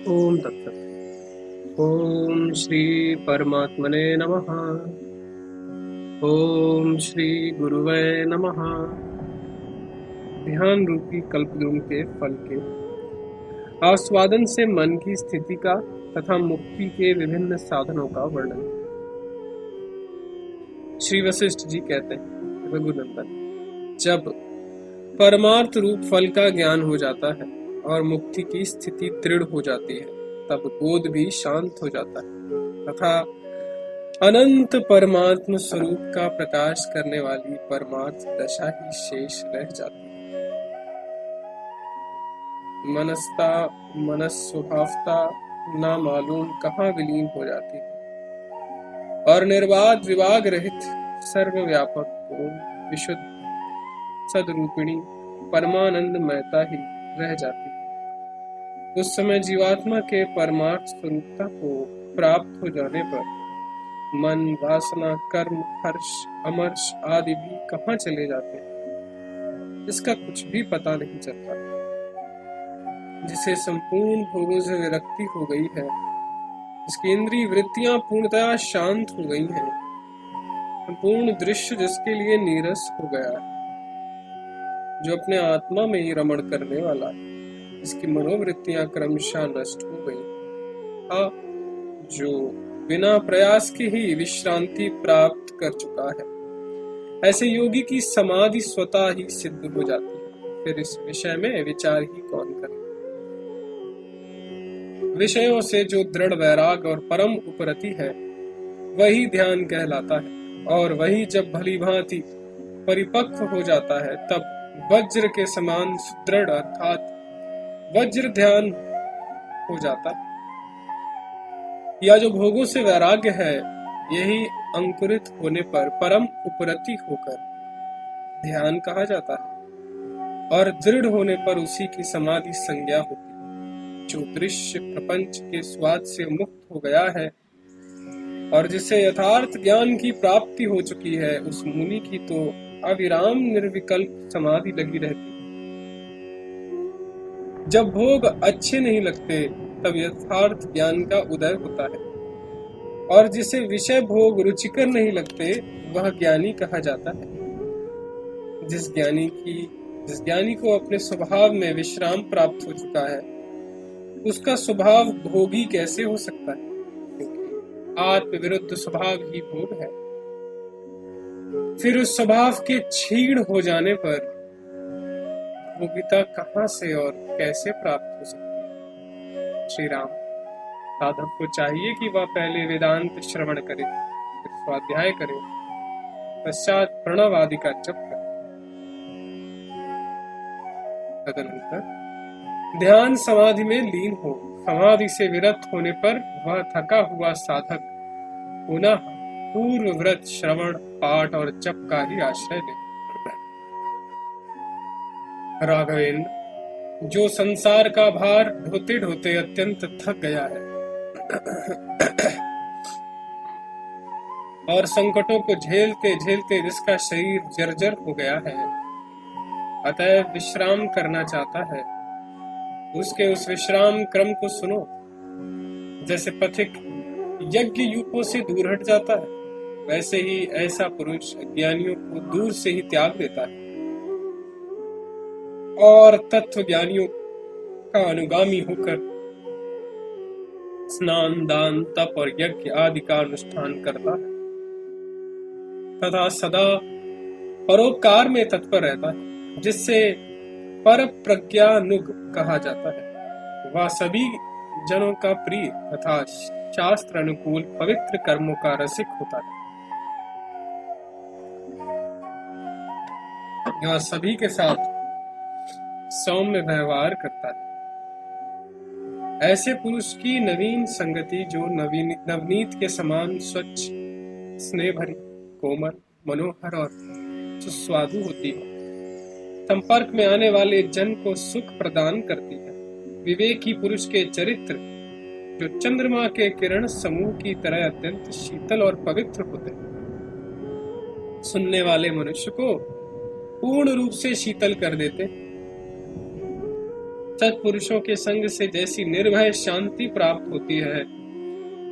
ओम तत्सत। ओम श्री परमात्मने नमः। ओम श्री गुरुवे नमः। ध्यान रूपी कल्पद्रुम के फल के आस्वादन से मन की स्थिति का तथा मुक्ति के विभिन्न साधनों का वर्णन। श्री वशिष्ठ जी कहते हैं, रघुनंदन, जब परमार्थ रूप फल का ज्ञान हो जाता है और मुक्ति की स्थिति दृढ़ हो जाती है, तब बोध भी शांत हो जाता है तथा अनंत परमात्म स्वरूप का प्रकाश करने वाली परमार्थ दशा ही शेष रह जाती है। मनस्ता मनस्वभावता ना मालूम कहाँ विलीन हो जाती है और निर्वाद विवाग रहित सर्वव्यापक को विशुद्ध सदरूपिणी परमानंदमयता ही रह जाती है। उस समय जीवात्मा के परमार्थ स्वरूपता को प्राप्त हो जाने पर मन, वासना, कर्म, हर्ष, अमर्ष आदि भी कहाँ चले जाते हैं, इसका कुछ भी पता नहीं चलता। जिसे संपूर्ण भोगों से विरक्ति हो गई है, जिसकी इंद्रिय वृत्तियां पूर्णतया शांत हो गई हैं, संपूर्ण दृश्य जिसके लिए नीरस हो गया है, जो अपने आत्मा में ही रमण करने वाला है, जिसकी मनोवृत्तियां क्रमशः नष्ट हो गई, जो बिना प्रयास के ही विश्रांति प्राप्त कर चुका है, ऐसे योगी की समाधि स्वतः ही सिद्ध हो जाती है। फिर इस विषय में विचार ही कौन करे। विषयों से जो दृढ़ वैराग और परम उपरति है, वही ध्यान कहलाता है, और वही जब भली भांति परिपक्व हो जाता है, तब वज्र के समान सुदृढ़ अर्थात वज्र ध्यान हो जाता है। या जो भोगों से वैराग्य है, यही अंकुरित होने पर परम उपरति होकर ध्यान कहा जाता है, और दृढ़ होने पर उसी की समाधि संज्ञा होती है। जो दृश्य प्रपंच के स्वाद से मुक्त हो गया है और जिसे यथार्थ ज्ञान की प्राप्ति हो चुकी है, उस मुनि की तो अविराम निर्विकल्प समाधि लगी रहती। जब भोग अच्छे नहीं लगते, तब यथार्थ ज्ञान का उदय होता है, और जिसे विषय भोग रुचिकर नहीं लगते, वह ज्ञानी कहा जाता है। जिस ज्ञानी को अपने स्वभाव में विश्राम प्राप्त हो चुका है, उसका स्वभाव भोगी कैसे हो सकता है, क्योंकि आत्म विरुद्ध स्वभाव ही भोग है। फिर उस स्वभाव के क्षीण हो जाने पर भोगिता कहाँ से और कैसे प्राप्त हो सकती है। श्री राम, साधक को चाहिए कि वह पहले वेदांत श्रवण करे, फिर स्वाध्याय करे, पश्चात प्रणव आदि का जप करे। तदनंतर ध्यान समाधि में लीन हो। समाधि से विरत होने पर वह थका हुआ साधक पुनः पूर्व व्रत श्रवण, पाठ और जप का ही आश्रय ले। राघवेंद्र, जो संसार का भार ढोते ढोते अत्यंत थक गया है और संकटों को झेलते झेलते जिसका शरीर जर्जर हो गया है, अतः विश्राम करना चाहता है, उसके उस विश्राम क्रम को सुनो। जैसे पथिक यज्ञ यूपों से दूर हट जाता है, वैसे ही ऐसा पुरुष अज्ञानियों को दूर से ही त्याग देता है और तत्व ज्ञानियों का अनुगामी होकर स्नान, दान, तप और यज्ञ आदि का अनुष्ठान करता है तथा सदा परोपकार में तत्पर रहता है, जिससे पर प्रज्ञानुग कहा जाता है। वह सभी जनों का प्रिय तथा शास्त्र अनुकूल पवित्र कर्मों का रसिक होता है। यह सभी के साथ सौम्य व्यवहार करता है। ऐसे पुरुष की नवीन संगति, जो नवनीत के समान स्वच्छ, स्नेह भरी, कोमल, मनोहर और सुस्वादु होती है, संपर्क में आने वाले जन को सुख प्रदान करती है। विवेकी पुरुष के चरित्र, जो चंद्रमा के किरण समूह की तरह अत्यंत शीतल और पवित्र होते हैं, सुनने वाले मनुष्य को पूर्ण रूप से शीतल कर देते। सत्पुरुषों के संग से जैसी निर्भय शांति प्राप्त होती है,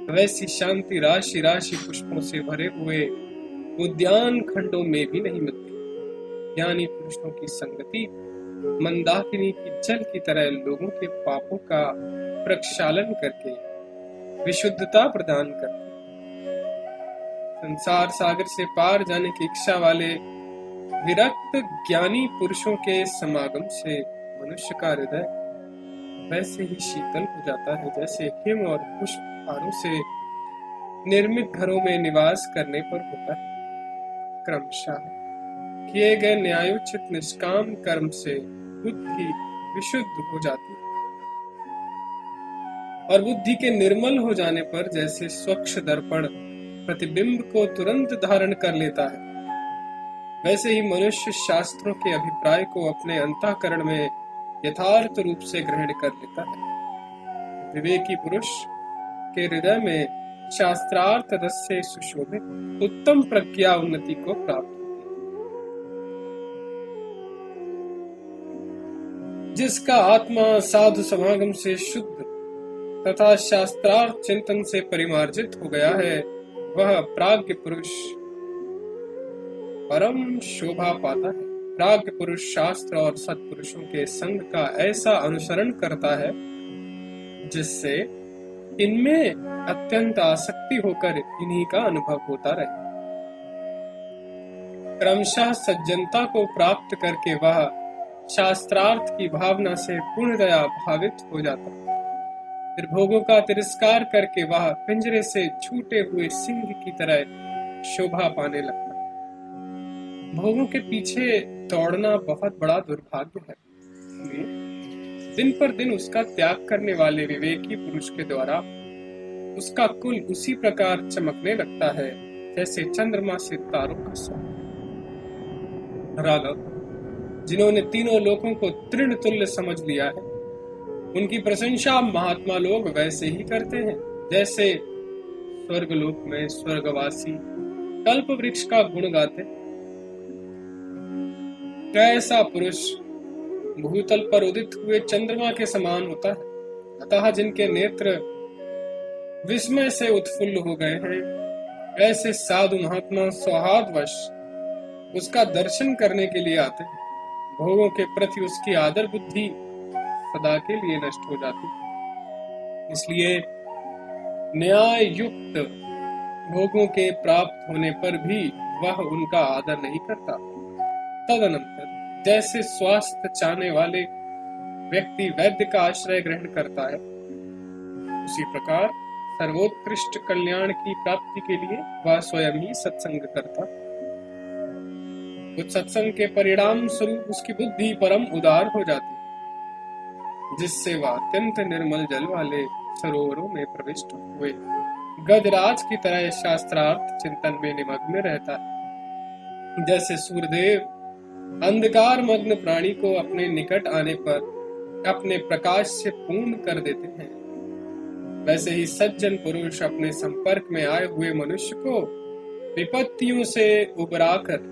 वैसी शांति राशि राशि पुष्पों से भरे हुए उद्यान खंडों में भी नहीं मिलती। ज्ञानी पुरुषों की संगति मंदाकिनी की जल की तरह लोगों के पापों का प्रक्षालन करके विशुद्धता प्रदान करती। संसार सागर से पार जाने की इच्छा वाले विरक्त ज्ञानी पुरुषों के समागम से मनुष्य का हृदय वैसे ही शीतल हो जाता है जैसे हिम और पुष्पहारों से निर्मित घरों में निवास करने पर होता है। क्रमशः किए गए न्यायोचित निष्काम कर्म से बुद्धि विशुद्ध हो जाती है और बुद्धि के निर्मल हो जाने पर जैसे स्वच्छ दर्पण प्रतिबिंब को तुरंत धारण कर लेता है, वैसे ही मनुष्य शास्त्रों के अभिप्राय को अपने अंतःकरण में यथार्थ रूप से ग्रहण कर लेता है। विवेकी पुरुष के हृदय में शास्त्रार्थ रस से सुशोभित उत्तम प्रज्ञा उन्नति को प्राप्त होती है। जिसका आत्मा साधु समागम से शुद्ध तथा शास्त्रार्थ चिंतन से परिमार्जित हो गया है, वह प्राज्ञ पुरुष परम शोभा पाता है। प्राज्ञ पुरुष शास्त्र और सत्पुरुषों के संग का ऐसा अनुसरण करता है जिससे इनमें अत्यंत आसक्ति होकर इन्हीं का अनुभव होता रहे। क्रमशः सज्जनता को प्राप्त करके वह शास्त्रार्थ की भावना से पूर्णतया भावित हो जाता है। फिर भोगों का तिरस्कार करके वह पिंजरे से छूटे हुए सिंह की तरह शोभा पाने लगता है। भोगों के पीछे दौड़ना बहुत बड़ा दुर्भाग्य है, इसलिए दिन पर दिन उसका त्याग करने वाले विवेकी पुरुष के द्वारा उसका कुल उसी प्रकार चमकने लगता है जैसे चंद्रमा से तारों का सौरभ। राघव, जिन्होंने तीनों लोकों को तृण तुल्य समझ लिया है, उनकी प्रशंसा महात्मा लोग वैसे ही करते हैं जैसे स्वर्गलोक में स्वर्गवासी कल्प वृक्ष का गुण गाते। कैसा पुरुष भूतल पर उदित हुए चंद्रमा के समान होता है। अतः जिनके नेत्र विस्मय से उत्फुल्ल हो गए हैं, ऐसे साधु महात्मा सौहार्दवश उसका दर्शन करने के लिए आते हैं। भोगों के प्रति उसकी आदर बुद्धि सदा के लिए नष्ट हो जाती। इसलिए न्याय युक्त भोगों के प्राप्त होने पर भी वह उनका आदर नहीं करता। तदनंतर जैसे स्वास्थ्य चाहने वाले व्यक्ति वैद्य का आश्रय ग्रहण करता है, उसी प्रकार सर्वोत्कृष्ट कल्याण की प्राप्ति के लिए वह स्वयं ही सत्संग करता। उस सत्संग के परिणाम स्वरूप उसकी बुद्धि परम उदार हो जाती, जिससे वह अत्यंत निर्मल जल वाले सरोवरों में प्रविष्ट हुए गजराज की तरह शास्त्रार्थ चिंतन में निमग्न रहता है। जैसे सूर्यदेव अंधकार मग्न प्राणी को अपने निकट आने पर अपने प्रकाश से पूर्ण कर देते हैं, वैसे ही सज्जन पुरुष अपने संपर्क में आए हुए मनुष्य को विपत्तियों से उबराकर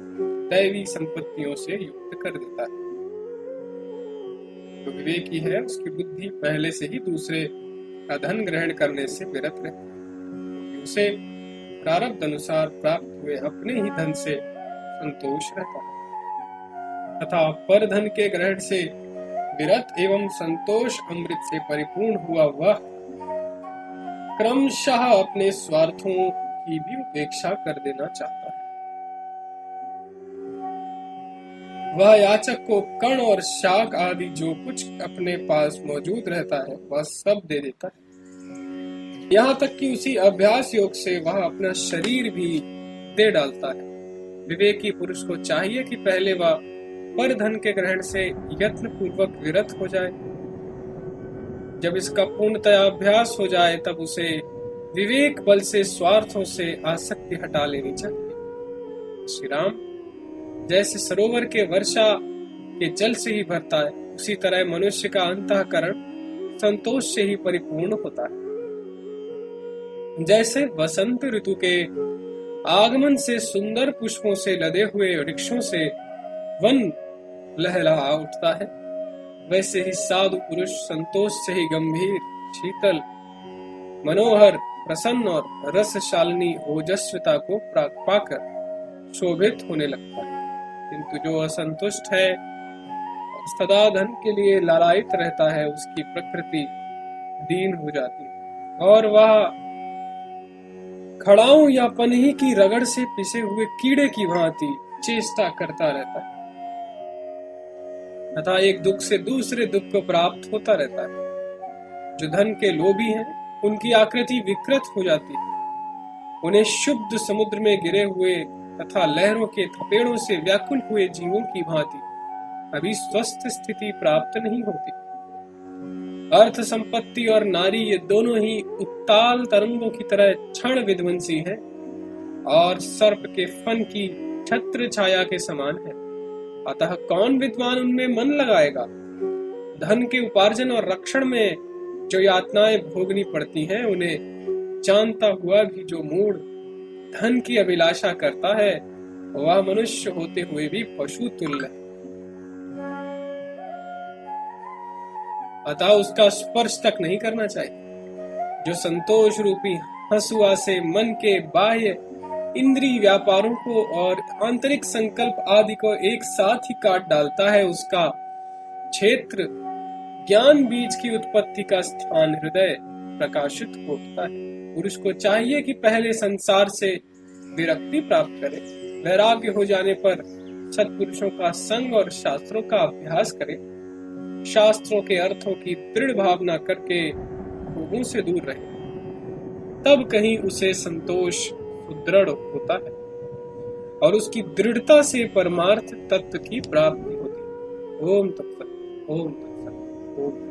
दैवी संपत्तियों से युक्त कर देता है। जो विवेकी है, उसकी बुद्धि पहले से ही दूसरे का धन ग्रहण करने से विरत रहती है, क्योंकि उसे प्रारब्ध अनुसार प्राप्त हुए अपने ही धन से संतोष रहता है। तथा पर धन के ग्रहण से विरत एवं संतोष अमृत से परिपूर्ण हुआ वह क्रमशः अपने स्वार्थों की भी उपेक्षा कर देना चाहता है। वह याचक को कण और शाक आदि जो कुछ अपने पास मौजूद रहता है वह सब दे देता है। यहाँ तक कि उसी अभ्यास योग से वह अपना शरीर भी दे डालता है। विवेकी पुरुष को चाहिए कि पहले वह पर धन के ग्रहण से यत्न पूर्वक विरत हो जाए। जब इसका पूर्णतया अभ्यास हो जाए तब उसे विवेक बल से स्वार्थों से आसक्ति हटा लेनी चाहिए। श्री राम जैसे सरोवर के वर्षा के जल से ही भरता है, उसी तरह मनुष्य का अंतःकरण संतोष से ही परिपूर्ण होता है। जैसे वसंत ऋतु के आगमन से सुंदर पुष्पों से लदे हुए वृक्षों से वन लहलहा उठता है, वैसे ही साधु पुरुष संतोष से ही गंभीर, शीतल, मनोहर, प्रसन्न और रसशालिनी ओजस्विता को पाकर शोभित होने लगता है। किंतु जो असंतुष्ट है, सदा धन के लिए लालायित रहता है, उसकी प्रकृति दीन हो जाती है और वह खड़ाऊ या पनही की रगड़ से पिसे हुए कीड़े की भांति चेष्टा करता रहता है तथा एक दुख से दूसरे दुख को प्राप्त होता रहता है। जो धन के लोभी हैं, उनकी आकृति विकृत हो जाती है, उन्हें शुद्ध समुद्र में गिरे हुए तथा लहरों के थपेड़ों से व्याकुल हुए जीवों की भांति अभी स्वस्थ स्थिति प्राप्त नहीं होती। अर्थ, संपत्ति और नारी ये दोनों ही उत्ताल तरंगों की तरह क्षण विध्वंसी हैं और सर्प के फन की छत्र छाया के समान है। अतः कौन विद्वान उनमें मन लगाएगा? धन के उपार्जन और रक्षण में जो यातनाएं भोगनी पड़ती हैं, उन्हें जानता हुआ भी जो मूढ़ धन की अभिलाषा करता है, वह मनुष्य होते हुए भी पशु तुल्य है। अतः उसका स्पर्श तक नहीं करना चाहिए। जो संतोष रूपी हंसुआ से मन के बाह्य इंद्रिय व्यापारों को और आंतरिक संकल्प आदि को एक साथ ही काट डालता है, उसका क्षेत्र ज्ञान बीज की उत्पत्ति का स्थान हृदय प्रकाशित होता है। पुरुष को चाहिए कि पहले संसार से विरक्ति प्राप्त करे, वैराग्य हो जाने पर सत्पुरुषों का संग और शास्त्रों का अभ्यास करे, शास्त्रों के अर्थों की दृढ़ भावना करके भोगों से दूर रहे, तब कहीं उसे संतोष सुदृढ़ होता है और उसकी दृढ़ता से परमार्थ तत्व की प्राप्ति होती है। ओम तत्सत, ओम तत्सत, ओम।